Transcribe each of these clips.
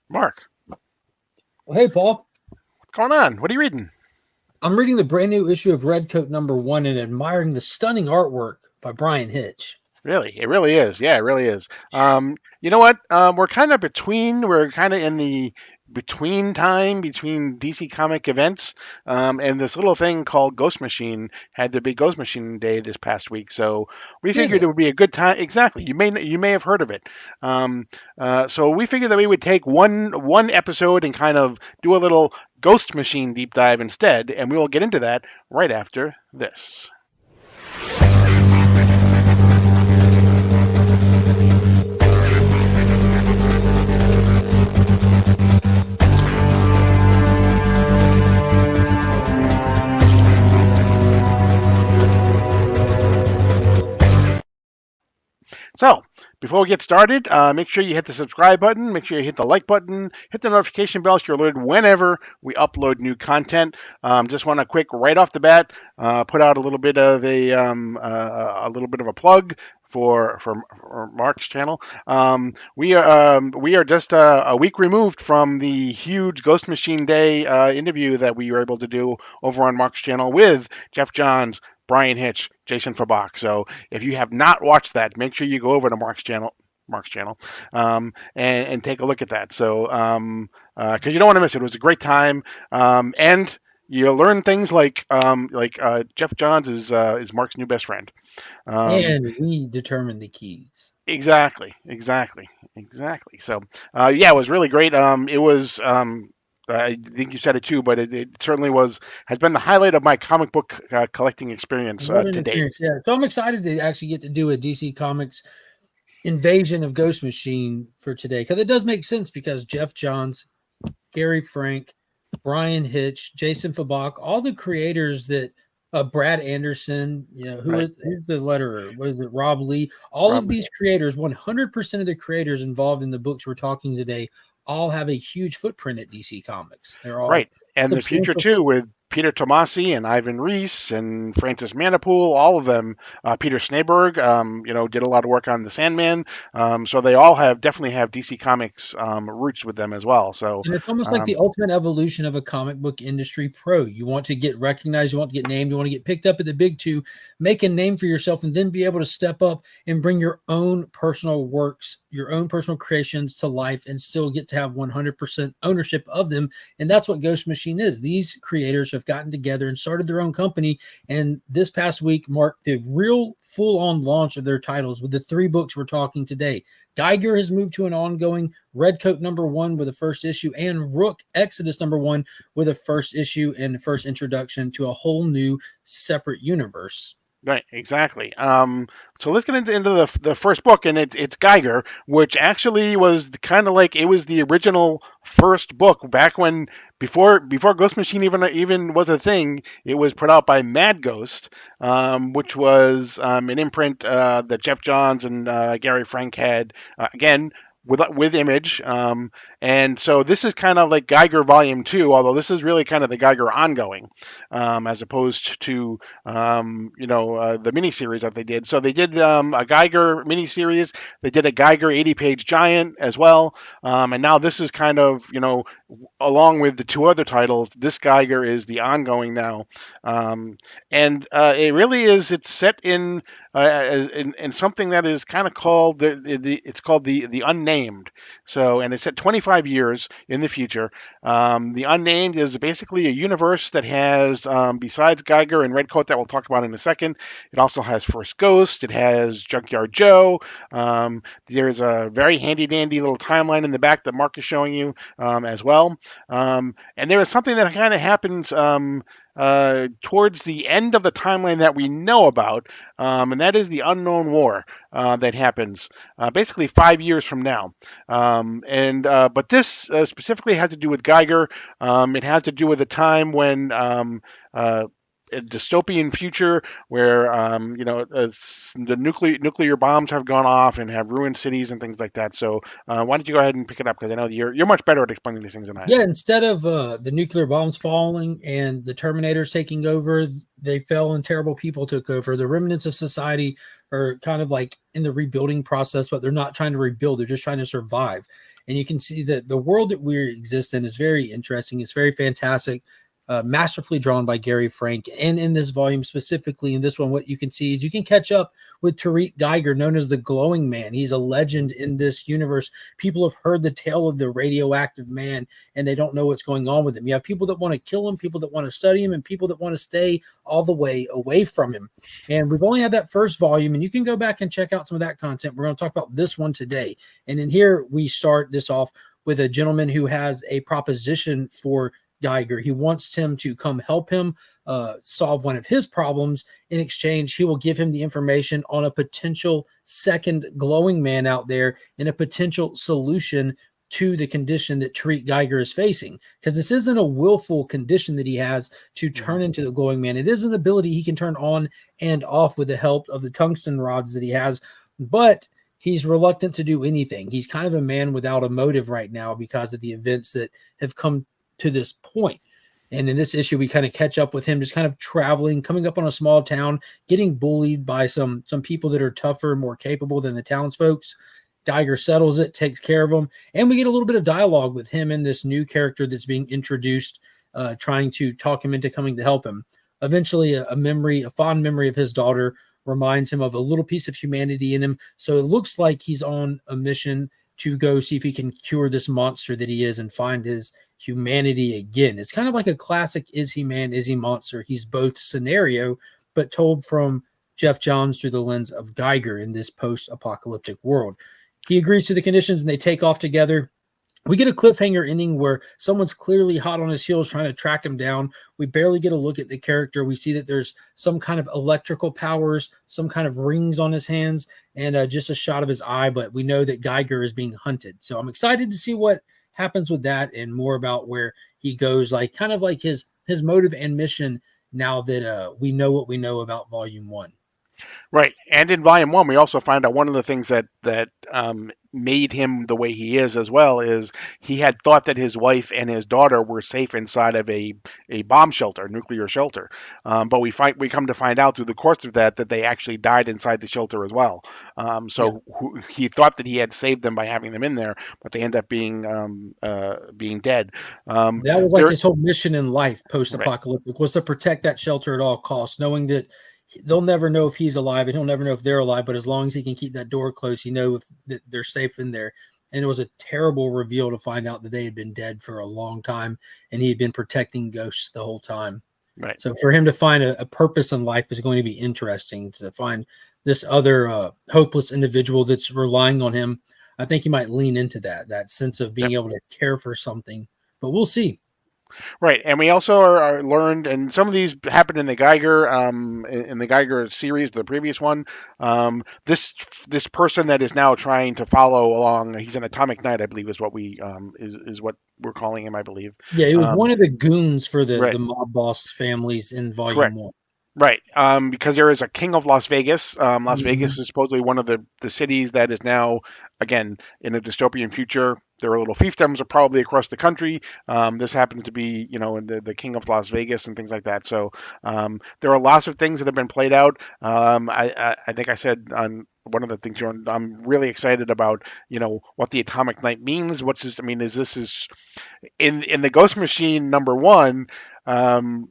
Mark, Well, hey, Paul. what's going on? What are you reading? I'm reading the brand new issue of Redcoat #1 and admiring the stunning artwork by Brian Hitch. Really, it really is. Yeah, it really is. You know what? We're kind of between. We're kind of in the between time between DC comic events, and this little thing called Ghost Machine had the big Ghost Machine Day this past week. So we Did figured it it? would be a good time. Exactly. You may have heard of it. Um, so we figured that we would take one episode and kind of do a little Ghost Machine deep dive instead, and we will get into that right after this. So, before we get started, make sure you hit the subscribe button, make sure you hit the like button, hit the notification bell so you're alerted whenever we upload new content. Just want to quick right off the bat put out a little bit of a plug for Mark's channel. We are just a week removed from the huge Ghost Machine Day interview that we were able to do over on Mark's channel with Jeff Johns, Brian Hitch, Jason Fabach. So if you have not watched that, make sure you go over to Mark's channel, and take a look at that. So, because you don't want to miss it. It was a great time, and you learn things like Jeff Johns is Mark's new best friend. Um, And we determined the keys. exactly. So, yeah, it was really great. It was. I think you said it too, but it certainly has been the highlight of my comic book collecting experience What an to date. experience. Yeah. So I'm excited to actually get to do a DC Comics invasion of Ghost Machine for today because it does make sense because Jeff Johns, Gary Frank, Brian Hitch, Jason Fabach, all the creators that Brad Anderson, Right, who's the letterer? What is it? Rob Lee. All of Rob. these creators, 100% of the creators involved in the books we're talking today, all have a huge footprint at DC Comics. They're all Right. And the future substantial. too with Peter Tomasi and Ivan Reis and Francis Manipool, all of them. Peter Snaberg, did a lot of work on the Sandman. So they all definitely have DC Comics roots with them as well. So, And it's almost like the um, ultimate evolution of a comic book industry pro. You want to get recognized, you want to get named, you want to get picked up at the big two, make a name for yourself, and then be able to step up and bring your own personal works, your own personal creations to life and still get to have 100% ownership of them. And that's what Ghost Machine is. These creators have gotten together and started their own company. And this past week marked the real full on launch of their titles with the 3 books we're talking today. Geiger has moved to an ongoing, Redcoat #1 with the first issue, and Rook Exodus #1 with a first issue and first introduction to a whole new separate universe. right, exactly. So let's get into the first book, and it's Geiger, which actually was kind of like it was the original first book back when before Ghost Machine even was a thing. It was put out by Mad Ghost, which was an imprint that Jeff Johns and Gary Frank had again. With Image, and so this is kind of like Geiger Volume 2, although this is really kind of the Geiger ongoing, as opposed to the miniseries that they did. So they did a Geiger miniseries. They did a Geiger 80-page giant as well. And now this is kind of, along with the 2 other titles, this Geiger is the ongoing now. And it really is, it's set in something that is kind of called it's called the unnamed. So, and it's set 25 years in the future. The unnamed is basically a universe that has, besides Geiger and Redcoat that we'll talk about in a second, it also has First Ghost, it has Junkyard Joe. There's a very handy dandy little timeline in the back that Mark is showing you as well. And there is something that kind of happens towards the end of the timeline that we know about, and that is the Unknown War that happens basically 5 years from now. But this specifically has to do with Geiger. It has to do with a time when a dystopian future where the nuclear bombs have gone off and have ruined cities and things like that. So why don't you go ahead and pick it up, because I know you're much better at explaining these things than I Yeah, am. instead of the nuclear bombs falling and the Terminators taking over, they fell and terrible people took over. The remnants of society are kind of like in the rebuilding process, but they're not trying to rebuild, they're just trying to survive. And you can see that the world that we exist in is very interesting. It's very fantastic, masterfully drawn by Gary Frank. And in this volume, specifically in this one, what you can see is you can catch up with Tariq Geiger, known as the Glowing Man. He's a legend in this universe. People have heard the tale of the radioactive man, and they don't know what's going on with him. You have people that want to kill him, people that want to study him, and people that want to stay all the way away from him. And we've only had that first volume, and you can go back and check out some of that content. We're going to talk about this one today. And in here, we start this off with a gentleman who has a proposition for Geiger. He wants him to come help him solve one of his problems. In exchange, he will give him the information on a potential second glowing man out there and a potential solution to the condition that Tariq Geiger is facing. Because this isn't a willful condition that he has to turn into the glowing man. It is an ability he can turn on and off with the help of the tungsten rods that he has. But he's reluctant to do anything. He's kind of a man without a motive right now because of the events that have come to this point. And in this issue, we kind of catch up with him just kind of traveling, coming up on a small town, getting bullied by some people that are tougher and more capable than the townsfolks. Geiger settles it, takes care of them, and we get a little bit of dialogue with him and this new character that's being introduced, trying to talk him into coming to help him. Eventually, a fond memory of his daughter reminds him of a little piece of humanity in him. So it looks like he's on a mission to go see if he can cure this monster that he is and find his humanity again. It's kind of like a classic Is He Man, Is He Monster? He's both scenario, but told from Jeff Johns through the lens of Geiger in this post-apocalyptic world. He agrees to the conditions and they take off together. We get a cliffhanger ending where someone's clearly hot on his heels trying to track him down. We barely get a look at the character. We see that there's some kind of electrical powers, some kind of rings on his hands, and just a shot of his eye. But we know that Geiger is being hunted. So I'm excited to see what happens with that and more about where he goes, like kind of like his motive and mission now that we know what we know about Volume 1. Right, and in Volume One, we also find out one of the things that made him the way he is as well is he had thought that his wife and his daughter were safe inside of a bomb shelter, nuclear shelter, but we come to find out through the course of that they actually died inside the shelter as well. Yeah. He thought that he had saved them by having them in there, but they end up being dead. That was like There, his whole mission in life, right. post-apocalyptic, was to protect that shelter at all costs, knowing that they'll never know if he's alive and he'll never know if they're alive. But as long as he can keep that door closed, he knows that they're safe in there. And it was a terrible reveal to find out that they had been dead for a long time and he had been protecting ghosts the whole time. Right. So for him to find a purpose in life is going to be interesting. To find this other hopeless individual that's relying on him, I think he might lean into that sense of being able to care for something. But we'll see. Right, and we also are learned, and some of these happened in the Geiger, in the Geiger series, the previous one. This person that is now trying to follow along, he's an Atomic Knight, I believe, is what is what we're calling him, I believe. Yeah, it was Um, one of the goons for right, the mob boss families in Volume correct. 1. Right, because there is a king of Las Vegas. Las Mhm. Vegas is supposedly one of the cities that is now, again, in a dystopian future. There are little fiefdoms are probably across the country. This happens to be, in the king of Las Vegas and things like that. So there are lots of things that have been played out. I think I said on one of the things, I'm really excited about, what the Atomic Knight means. What's this? I mean, is in the Ghost Machine #1? Um,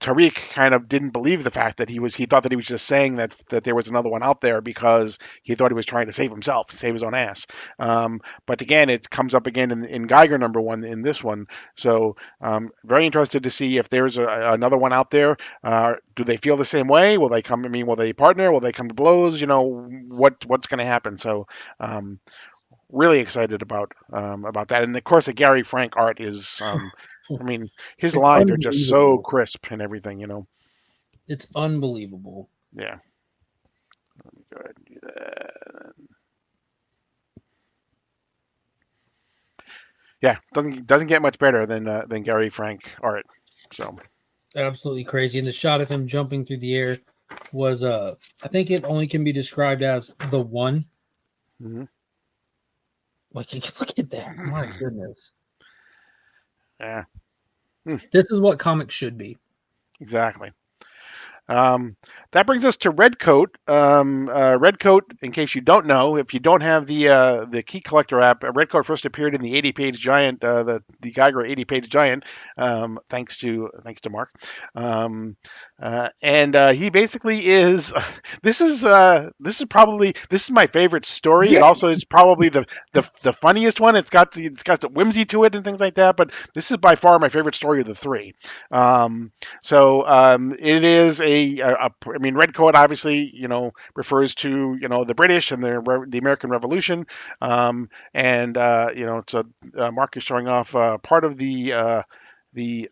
Tariq kind of didn't believe the fact that he thought that he was just saying that there was another one out there because he thought he was trying to save himself, save his own ass. But again, it comes up again in Geiger #1 in this one. So very interested to see if there's another one out there. Do they feel the same way? Will they come? I mean, will they partner? Will they come to blows? What's going to happen? So really excited about that. And of course, the Gary Frank art is. I mean, his It's lines are just so unbelievable. crisp and everything. It's unbelievable. Yeah. Go ahead and do that. Yeah, doesn't get much better than Gary Frank art. So Absolutely crazy. And the shot of him jumping through the air was I think it only can be described as the one. Hmm. Like look at that. My goodness. Yeah. Hmm. This is what comics should be. Exactly. Um, that brings us to Redcoat. Redcoat, in case you don't know, if you don't have the Key Collector app, Redcoat first appeared in the 80-page giant, the Geiger 80-page giant, thanks to Mark. Um, and he basically is. This is my favorite story. It Yeah. also is probably the funniest one. It's got the whimsy to it and things like that. But this is by far my favorite story of the three. It is I mean, red coat obviously, refers to, the British and the American Revolution, and it's Mark is showing off part of the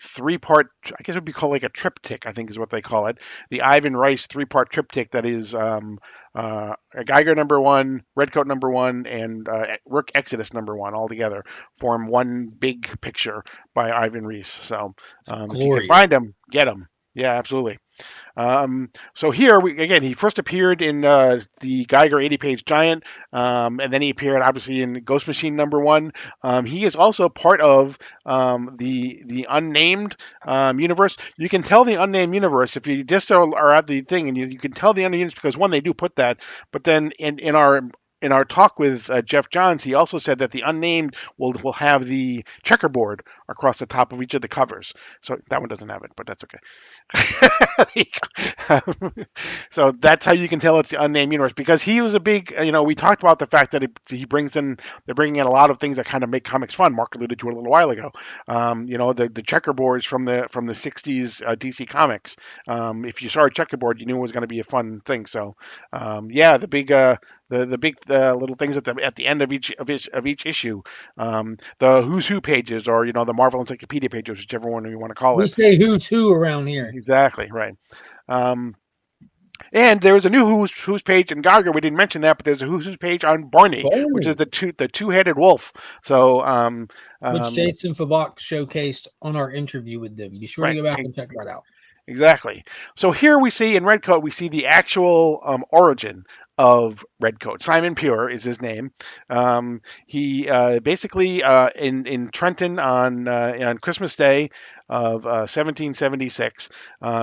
three-part, I guess it would be called like a triptych, I think is what they call it, the Ivan Rice three-part triptych that is a Geiger number one, Redcoat number one, and Rook Exodus number one all together form one big picture by Ivan Reis. So if you can Glorious. find them, get them. Yeah, absolutely. So here, again, he first appeared in the Geiger 80-page giant, and then he appeared obviously in Ghost Machine number one. He is also part of the unnamed universe. You can tell the unnamed universe if you just are at the thing, and you can tell the unnamed universe because one, they do put that, but then in our talk with Jeff Johns, he also said that the unnamed will have the checkerboard across the top of each of the covers. So that one doesn't have it, but that's okay. So that's how you can tell it's the unnamed universe because he was a big. We talked about the fact that they're bringing in a lot of things that kind of make comics fun. Mark alluded to it a little while ago. The checkerboards from the '60s DC Comics. If you saw a checkerboard, you knew it was going to be a fun thing. So, yeah, the big little things at the end of each issue, the who's who pages, or the Marvel Encyclopedia pages, whichever one you want to call We it. say who's who around here. Exactly right. Um, and there was a new who's page in Geiger. We didn't mention that, but there's a who's page on Barney, which is Barney, the two-headed wolf. So which um, Jason Fabok showcased on our interview with them. Be sure to right. go back and check that out. Exactly. So here we see in Redcoat, we see the actual origin of Redcoat. Simon Pure is his name. He basically in Trenton on Christmas Day of 1776,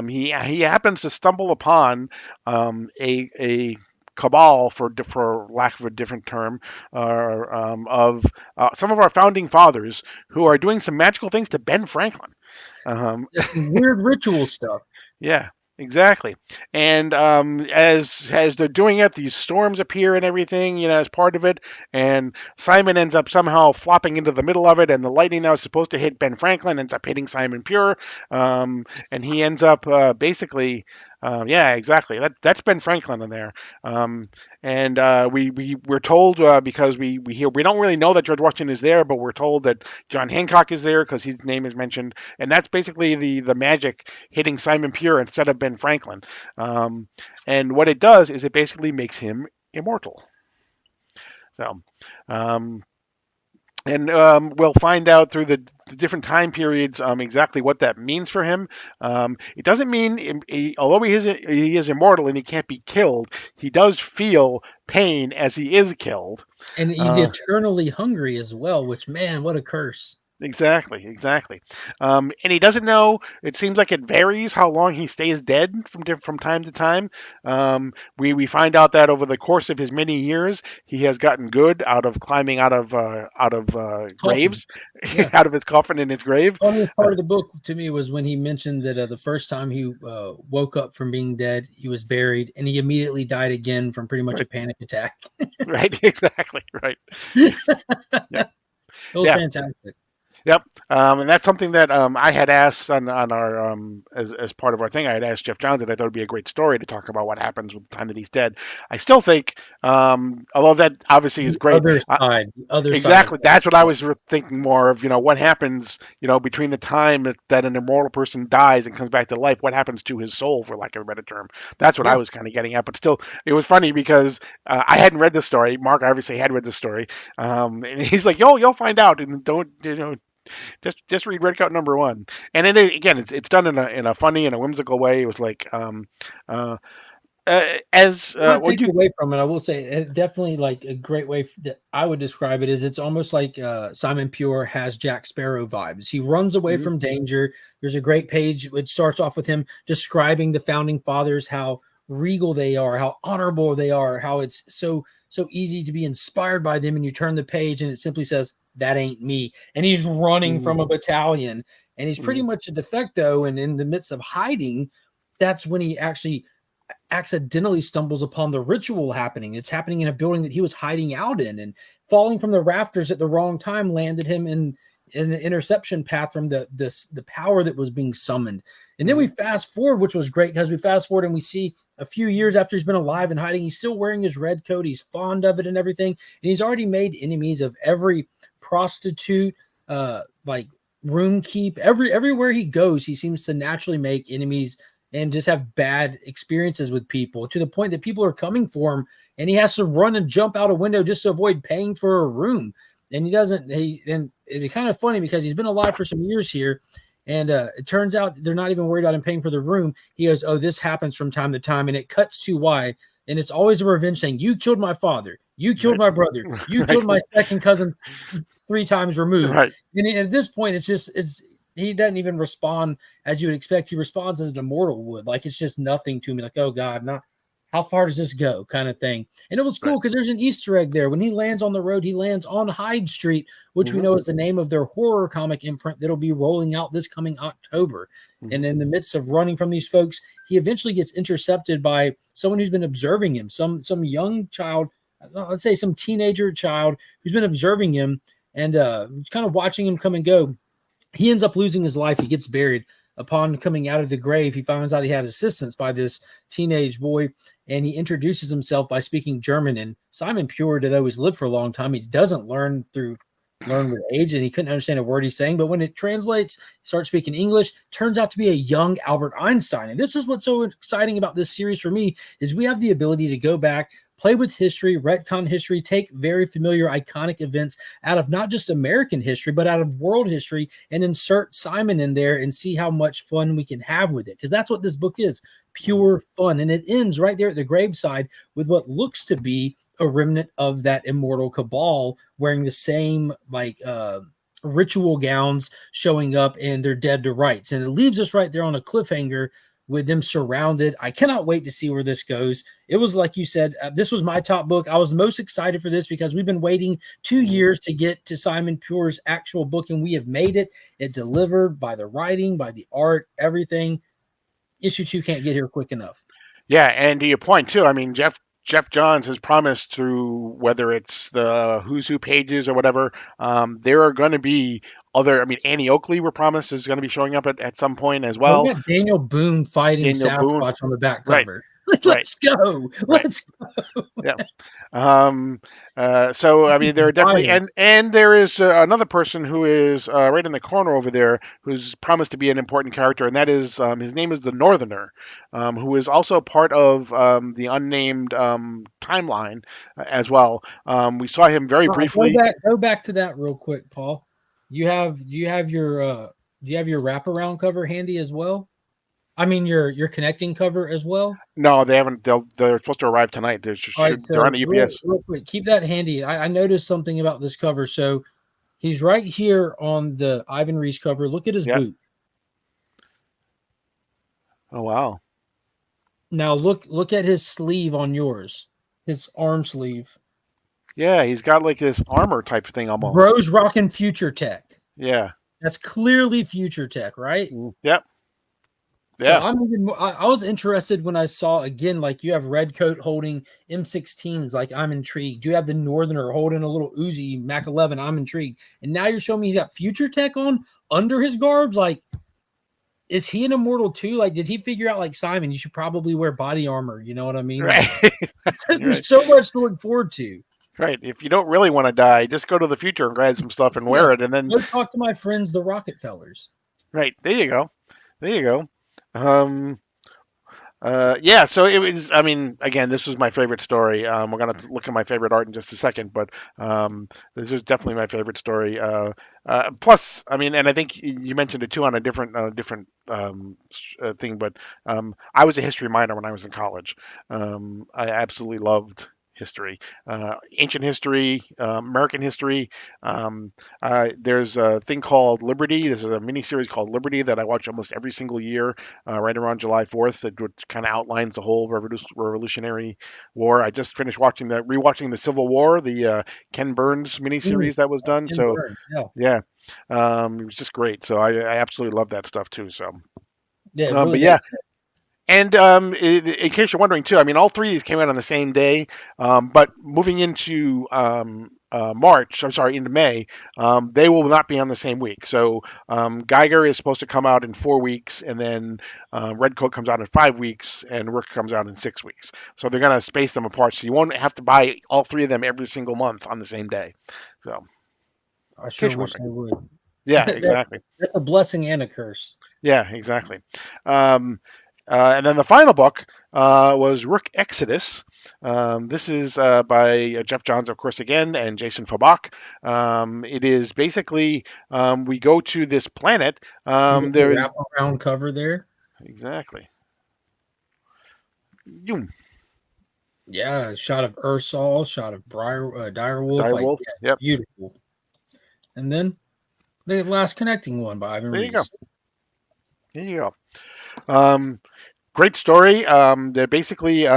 he happens to stumble upon a cabal, for lack of a different term, of some of our founding fathers who are doing some magical things to Ben Franklin. Um, That's some weird ritual stuff. yeah, exactly. And as they're doing it, these storms appear and everything, as part of it. And Simon ends up somehow flopping into the middle of it, and the lightning that was supposed to hit Ben Franklin ends up hitting Simon Pure, and he ends up basically. Yeah, exactly. That's Ben Franklin in there, and we're told because we don't really know that George Washington is there, but we're told that John Hancock is there because his name is mentioned, and that's basically the magic hitting Simon Pure instead of Ben Franklin. Um, and what it does is it basically makes him immortal. So, um, and we'll find out through the different time periods exactly what that means for him. It doesn't mean, although he is immortal and he can't be killed, he does feel pain as he is killed. And he's Uh, eternally hungry as well, which, man, what a curse. Exactly, exactly. And he doesn't know. It seems like it varies how long he stays dead from time to time. We find out that over the course of his many years, he has gotten good out of climbing out of Coffin. graves, Yeah. out of his coffin in his grave. Funniest Uh, part of the book to me was when he mentioned that the first time he woke up from being dead, he was buried, and he immediately died again from pretty much a right, panic attack. right, exactly, right. It Yeah, was yeah. fantastic. Yep, and that's something that I had asked on our as part of our thing. I had asked Jeff Johns that I thought would be a great story to talk about what happens with the time that he's dead. I still think, although that obviously is The great, other side, the other side of exactly. That's what I was thinking more of. What happens, between the time that an immortal person dies and comes back to life. What happens to his soul, for lack of a better term? That's what I yeah. was kind of getting at. But still, it was funny because I hadn't read the story. Mark obviously had read the story, and he's like, "You'll find out, and don't Just read Red Coat #1, and then again, it's done in a funny and a whimsical way. It was like uh, as Not would take you? away from it, I will say definitely like a great way that I would describe it is it's almost like Simon Pure has Jack Sparrow vibes. He runs away Mhm, from danger. There's a great page which starts off with him describing the founding fathers, how regal they are, how honorable they are, how it's so easy to be inspired by them. And you turn the page and it simply says, "That ain't me." And he's running mhm, from a battalion, and he's pretty mhm, much a de facto. And in the midst of hiding, that's when he actually accidentally stumbles upon the ritual happening. It's happening in a building that he was hiding out in, and falling from the rafters at the wrong time landed him in the interception path from the power that was being summoned. And then we mhm, fast forward, which was great because we fast forward and we see a few years after he's been alive and hiding, he's still wearing his red coat. He's fond of it and everything, and he's already made enemies of every prostitute, like room keep. Everywhere he goes, he seems to naturally make enemies and just have bad experiences with people to the point that people are coming for him and he has to run and jump out a window just to avoid paying for a room. And he doesn't, and it's kind of funny because he's been alive for some years here. And it turns out they're not even worried about him paying for the room. He goes, "Oh, this happens from time to time." And it cuts to why. And it's always a revenge thing. You killed my father. You killed right, my brother. You right, killed my second cousin 3 times removed. right, And at this point, it's he doesn't even respond as you would expect. He responds as an immortal would, like it's just nothing to me. Like, oh God, not how far does this go, kind of thing. And it was right. cool because there's an Easter egg there. When he lands on the road, he lands on Hyde Street, which we Mhm, know is the name of their horror comic imprint that'll be rolling out this coming October. And mhm, in the midst of running from these folks, he eventually gets intercepted by someone who's been observing him, some young child, let's say some teenager child who's been observing him and kind of watching him come and go. He ends up losing his life. He gets buried. Upon coming out of the grave, he finds out he had assistance by this teenage boy, and he introduces himself by speaking German. And Simon Pure, though he's lived for a long time, he doesn't learn with age, and he couldn't understand a word he's saying. But when it translates, he starts speaking English. Turns out to be a young Albert Einstein. And this is what's so exciting about this series for me is we have the ability to go back, play with history, retcon history, take very familiar, iconic events out of not just American history, but out of world history and insert Simon in there and see how much fun we can have with it. Because that's what this book is, mhm, pure fun. And it ends right there at the graveside with what looks to be a remnant of that immortal cabal wearing the same ritual gowns showing up and they're dead to rights. And it leaves us right there on a cliffhanger with them surrounded. I cannot wait to see where this goes. It was like you said, this was my top book. I was most excited for this because we've been waiting 2 years to get to Simon Pure's actual book, and we have made it. It delivered by the writing, by the art, everything. Issue 2 can't get here quick enough. Yeah, and to your point too, I mean Jeff Johns has promised through whether it's the Who's Who pages or whatever, there are going to be other. I mean, Annie Oakley were promised is going to be showing up at some point as Well, we well. got Daniel Boone fighting Daniel Boone, Sasquatch on the back right, cover. right, Let's go. right, Let's go. yeah. Um, so I mean, there are definitely, Wild. and there is another person who is right in the corner over there who's promised to be an important character, and that is his name is the Northerner, who is also part of the unnamed timeline as well. We saw him very briefly. Go back to that real quick, Paul. Do you have your wraparound cover handy as well? I mean your connecting cover as well. No, they haven't. They're supposed to arrive tonight. All right, They're on so the UPS. real quick, keep that handy. I noticed something about this cover. So he's right here on the Ivan Reese cover. Look at his Yeah. boot. Oh wow. Now look at his sleeve on yours, his arm sleeve. Yeah, he's got like this armor type thing almost. Bro's rocking Future Tech. Yeah. That's clearly Future Tech, right? Yep. So Yeah. I'm even I was interested when I saw again, like you have Red Coat holding M16s, like I'm intrigued. You have the Northerner holding a little Uzi Mac 11, I'm intrigued. And now you're showing me he's got Future Tech on under his garbs. Like, is he an immortal too? Like, did he figure out like Simon? You should probably wear body armor. You know what I mean? Right. Like, Right. there's so much to look forward to. Right. If you don't really want to die, just go to the future and grab some stuff and Yeah, wear it, and then go talk to my friends, the Rocket Fellers. right there you go. There you go. Um, Yeah, so it was. I mean, again, this was my favorite story. We're gonna look at my favorite art in just a second, but this was definitely my favorite story. Plus, I mean, and I think you mentioned it too on a different thing, but I was a history minor when I was in college. I absolutely loved history, ancient history, American history. Um, there's a thing called Liberty. This is a mini series called Liberty that I watch almost every single year right around July 4th, that which kind of outlines the whole Revolutionary War. I just finished rewatching the Civil War, the Ken Burns Mm, miniseries that was done. Ken So Burns, yeah, yeah, it was just great. So I absolutely love that stuff too. So, yeah, it really but yeah, does. and in case you're wondering too, I mean, all three of these came out on the same day, but moving into March, I'm sorry, into May, they will not be on the same week. So Geiger is supposed to come out in 4 weeks, and then Red Coat comes out in 5 weeks, and Rook comes out in 6 weeks. So they're going to space them apart, so you won't have to buy all three of them every single month on the same day. So, in I sure case you're wish wondering, they would. yeah, that, exactly. that's a blessing and a curse. Yeah, exactly. Um, and then the final book was Rook Exodus. This is by Jeff Johns, of course, again, and Jason Fabak. It is basically we go to this planet. You got the There, wraparound cover there. exactly. Yoom, Yeah, shot of Ursol, shot of Direwolf, like Direwolf. yeah, Yep. beautiful. And then the last connecting one by Ivan There you go. Reis. There you go. Um, Great story. They're basically.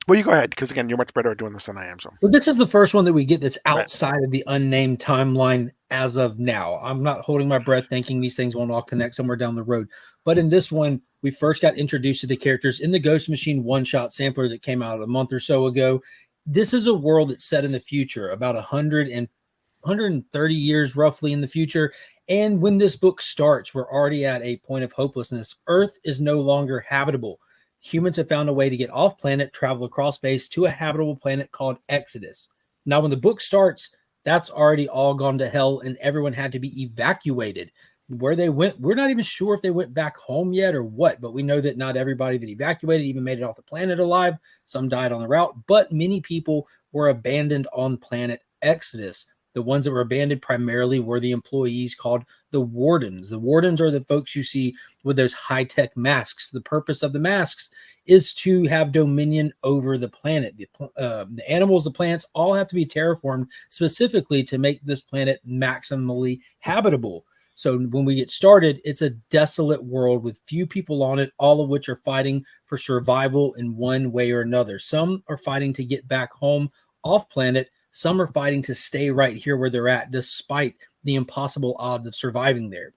Well, you go ahead because again, you're much better at doing this than I am. So. But this is the first one that we get that's Right. outside of the unnamed timeline as of now. I'm not holding my breath thinking these things won't all connect somewhere down the road. But in this one, we first got introduced to the characters in the Ghost Machine one-shot sampler that came out a month or so ago. This is a world that's set in the future, about 130 years roughly in the future. And when this book starts, we're already at a point of hopelessness. Earth is no longer habitable. Humans have found a way to get off planet, travel across space to a habitable planet called Exodus. Now, when the book starts, that's already all gone to hell and everyone had to be evacuated. Where they went, we're not even sure if they went back home yet or what, but we know that not everybody that evacuated even made it off the planet alive. Some died on the route, but many people were abandoned on planet Exodus. The ones that were abandoned primarily were the employees called the wardens. The wardens are the folks you see with those high-tech masks. The purpose of the masks is to have dominion over the planet. The animals, the plants, all have to be terraformed specifically to make this planet maximally habitable. So when we get started, it's a desolate world with few people on it, all of which are fighting for survival in one way or another. Some are fighting to get back home off planet. Some are fighting to stay right here where they're at, despite the impossible odds of surviving there.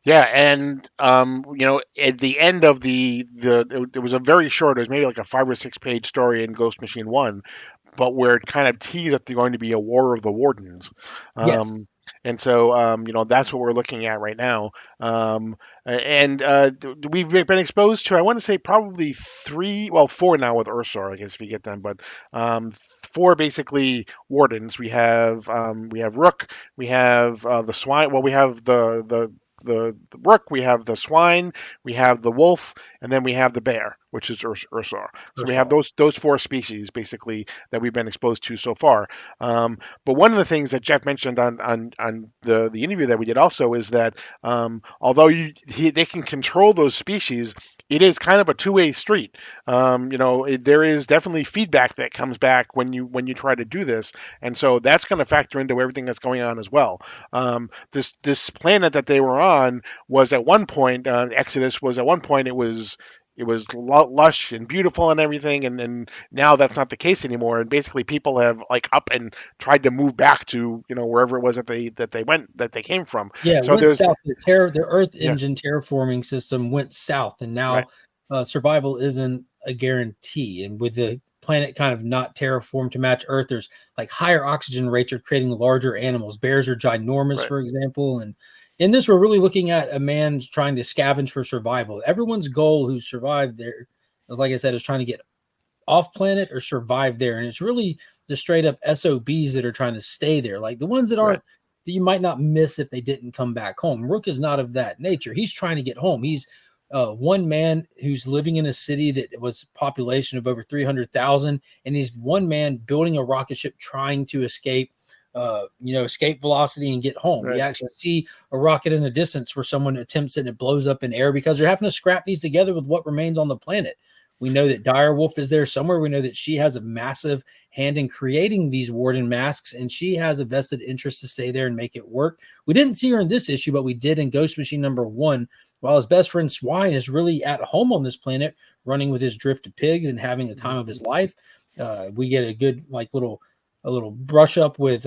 Yeah, and at the end of it was a very short. It was maybe like a 5 or 6 page story in Ghost Machine One, but where it kind of teased that they're going to be a War of the Wardens. Yes. Um, and so, that's what we're looking at right now. And we've been exposed to, I want to say, probably three, well, four now with Ursar, I guess, if you get them, but four basically wardens. We have Rook, we have the swine. Well, we have the rook, we have the swine, we have the wolf, and then we have the bear, which is Ursar. So we have Ursol. those four species basically that we've been exposed to so far. But one of the things that Jeff mentioned on the interview that we did also is that although they can control those species, it is kind of a two-way street. There is definitely feedback that comes back when you try to do this, and so that's going to factor into everything that's going on as well. This planet that they were on was at one point, Exodus was at one point, it was lush and beautiful and everything, and then now that's not the case anymore. And basically, people have like up and tried to move back to wherever it was that they came from. Yeah, it So went there's south. The Earth yeah, engine terraforming system went south, and right, now survival isn't a guarantee. And with the planet kind of not terraformed to match Earth, there's like higher oxygen rates are creating larger animals. Bears are ginormous, right, for example. And in this, we're really looking at a man trying to scavenge for survival. Everyone's goal who survived there, like I said, is trying to get off planet or survive there. And it's really the straight up SOBs that are trying to stay there, like the ones that right, aren't that you might not miss if they didn't come back home. Rook is not of that nature. He's trying to get home. He's one man who's living in a city that was a population of over 300,000, and he's one man building a rocket ship trying to escape, escape velocity and get home. We Right. actually see a rocket in a distance where someone attempts it and it blows up in air because they're having to scrap these together with what remains on the planet. We know that Dire Wolf is there somewhere. We know that she has a massive hand in creating these Warden masks, and she has a vested interest to stay there and make it work. We didn't see her in this issue, but we did in Ghost Machine #1. While his best friend Swine is really at home on this planet, running with his drift of pigs and having the time of his life, we get a good a little brush up with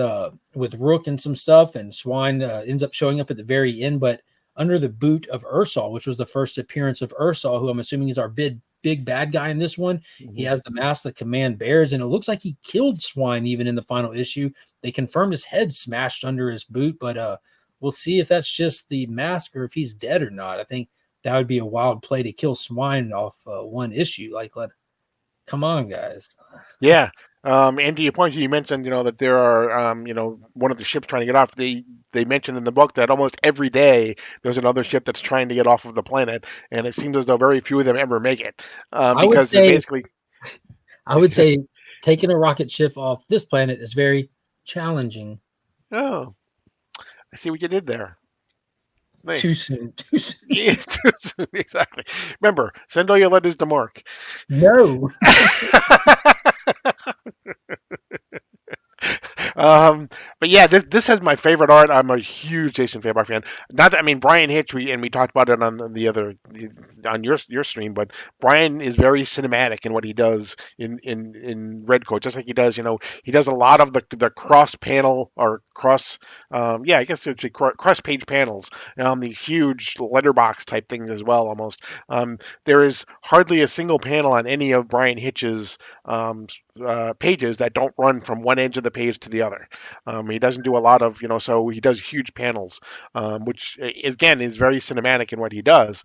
Rook and some stuff, and Swine ends up showing up at the very end, but under the boot of Ursal, which was the first appearance of Ursal, who I'm assuming is our big bad guy in this one. He Mhm. has the mask that Command bears, and it looks like he killed Swine even in the final issue. They confirmed his head smashed under his boot, but we'll see if that's just the mask or if he's dead or not. I think that would be a wild play to kill Swine off one issue. Come on, guys. Yeah. And to your point, you mentioned, that there are, one of the ships trying to get off. They mentioned in the book that almost every day there's another ship that's trying to get off of the planet, and it seems as though very few of them ever make it, I would because they're say, basically. I would say, taking a rocket ship off this planet is very challenging. Oh, I see what you did there. Too Nice. soon. Too soon. Yeah, exactly. Remember, send all your letters to Mark. No. Um, but yeah, this has my favorite art. I'm a huge Jason Fairbar fan. Not that, I mean, Brian Hitch, we talked about it on on your stream, but Brian is very cinematic in what he does in Redcoat, just like he does. He does a lot of the cross panel or cross, yeah, I guess it's cross page panels, these huge letterbox type things as well, almost. There is hardly a single panel on any of Brian Hitch's um, pages that don't run from one edge of the page to the other. He doesn't do a lot of, so he does huge panels, which again is very cinematic in what he does.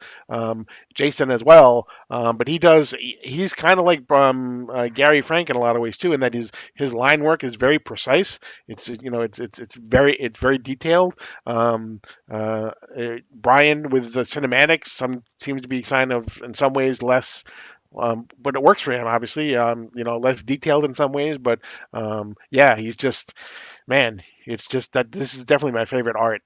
Jason as well, but he's kind of like Gary Frank in a lot of ways too, in that his line work is very precise. It's very detailed. Brian with the cinematics, some seems to be kind of in some ways less, but it works for him, obviously. Less detailed in some ways, but yeah, he's just, man. It's just that this is definitely my favorite art.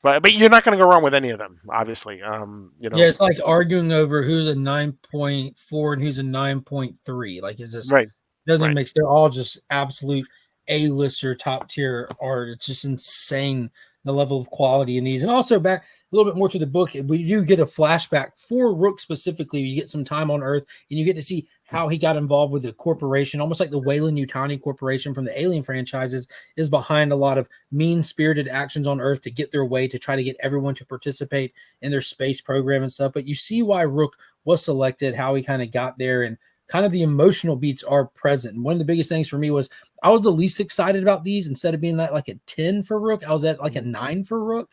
But you're not going to go wrong with any of them, obviously. Yeah, it's like arguing over who's a 9.4 and who's a 9.3. Like it just Right, doesn't right. mix. They're all just absolute A-lister, top tier art. It's just insane the level of quality in these. And also back a little bit more to the book, we do get a flashback for Rook specifically. You get some time on Earth and you get to see how he got involved with the corporation, almost like the Weyland-Yutani Corporation from the Alien franchises is behind a lot of mean-spirited actions on Earth to get their way, to try to get everyone to participate in their space program and stuff. But you see why Rook was selected, how he kind of got there, and kind of the emotional beats are present. And one of the biggest things for me was I was the least excited about these. Instead of being like a 10 for Rook, I was at like a 9 for Rook.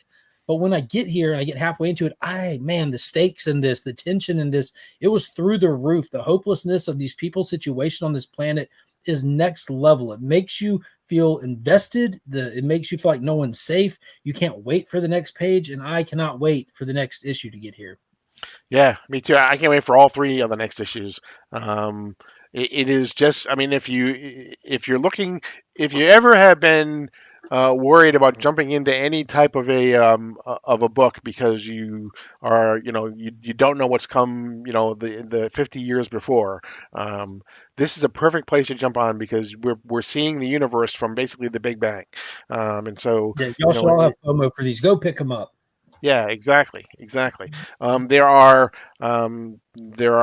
But when I get here and I get halfway into it, man, the stakes in this, the tension in this, it was through the roof. The hopelessness of these people's situation on this planet is next level. It makes you feel invested. It makes you feel like no one's safe. You can't wait for the next page, and I cannot wait for the next issue to get here. Yeah, me too. I can't wait for all three of the next issues. It is just, I mean, if you're looking, if you ever have been worried about jumping into any type of a book because you are, you don't know what's come, the 50 years before. This is a perfect place to jump on because we're seeing the universe from basically the Big Bang, and so Yeah, y'all should all have FOMO for these. Go pick them up. yeah, exactly, exactly. There are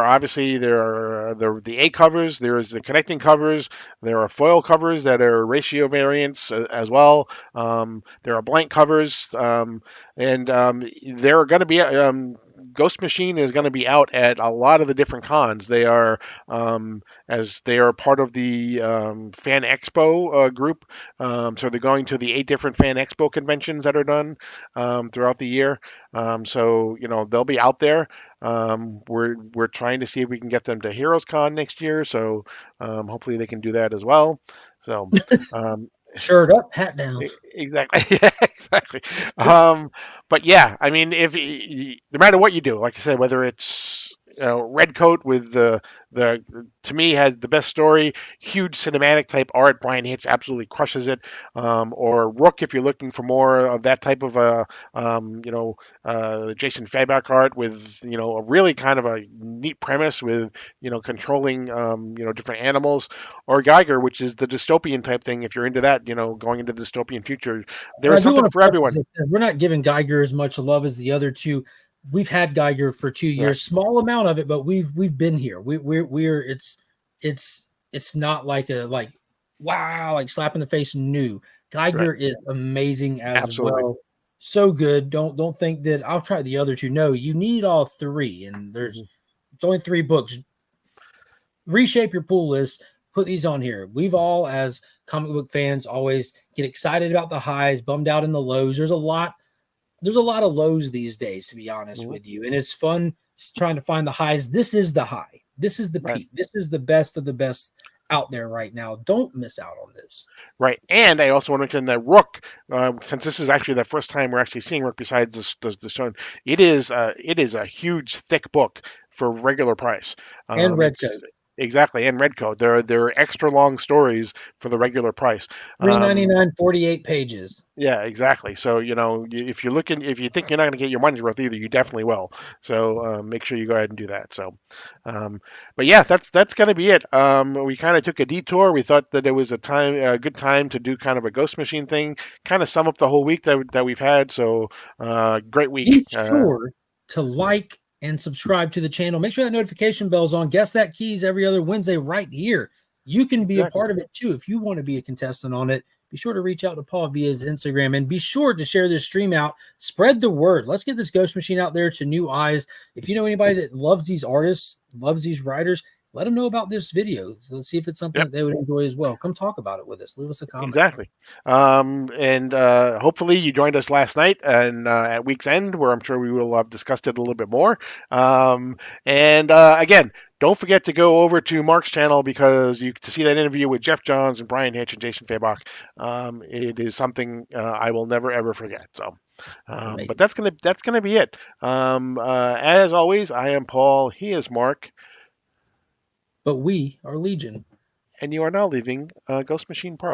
obviously there are the A covers. There is the connecting covers. There are foil covers that are ratio variants as well. There are blank covers, and there are going to be Ghost Machine is going to be out at a lot of the different cons. They are as they are part of the Fan Expo group. So they're going to the 8 different Fan Expo conventions that are done throughout the year. So they'll be out there. We're trying to see if we can get them to Heroes Con next year. So hopefully they can do that as well. So um, Shirt up, hat down. exactly. exactly. It's But yeah, I mean, no matter what you do, like I said, whether it's Red Coat with the to me has the best story, huge cinematic type art. Brian Hitch absolutely crushes it. Or Rook, if you're looking for more of that type of Jason Fabak art with a really kind of a neat premise with controlling different animals, or Geiger, which is the dystopian type thing. If you're into that, going into the dystopian future, And there I is do want something to for preface everyone. this, we're not giving Geiger as much love as the other two. We've had Geiger for 2 years, Right. small amount of it, but we've been here. We're it's not like a like wow, like slap in the face new. Right. Geiger is amazing as Absolutely. well. So good. Don't think that I'll try the other two. No, you need all three, and there's Mhm. it's only 3 books. Reshape your pool list. Put these on here. We've all, as comic book fans, always get excited about the highs, bummed out in the lows. There's a lot of lows these days, to be honest Mhm. with you. And it's fun trying to find the highs. This is the high. This is the Right. peak. This is the best of the best out there right now. Don't miss out on this. Right. And I also want to mention that Rook, since this is actually the first time we're actually seeing Rook besides the show, it is a huge thick book for regular price. And red It's coat. exactly, and Redcoat. There are extra long stories for the regular price. Three ninety Um, nine, 48 pages. Yeah, exactly. So, if you think you're not going to get your money's worth either, you definitely will. So, make sure you go ahead and do that. So, um, but yeah, that's going to be it. We kind of took a detour. We thought that it was a good time to do kind of a ghost machine thing, kind of sum up the whole week that we've had. So, great week. Be sure to like and subscribe to the channel. Make sure that notification bell's on. Guess That Keys every other Wednesday right here. You can be a Exactly. part of it too. If you want to be a contestant on it, be sure to reach out to Paul via his Instagram and be sure to share this stream out. Spread the word. Let's get this ghost machine out there to new eyes. If you know anybody that loves these artists, loves these writers, let them know about this video. So let's see if it's something Yep. that they would enjoy as well. Come talk about it with us. Leave us a comment. Exactly. And hopefully you joined us last night and at week's end, where I'm sure we will have discussed it a little bit more. And again, don't forget to go over to Mark's channel because to see that interview with Jeff Johns and Brian Hitch and Jason Fabach. It is something I will never ever forget. So, but Amazing. that's gonna be it. As always, I am Paul. He is Mark, But we are Legion. and you are now leaving Ghost Machine Pro.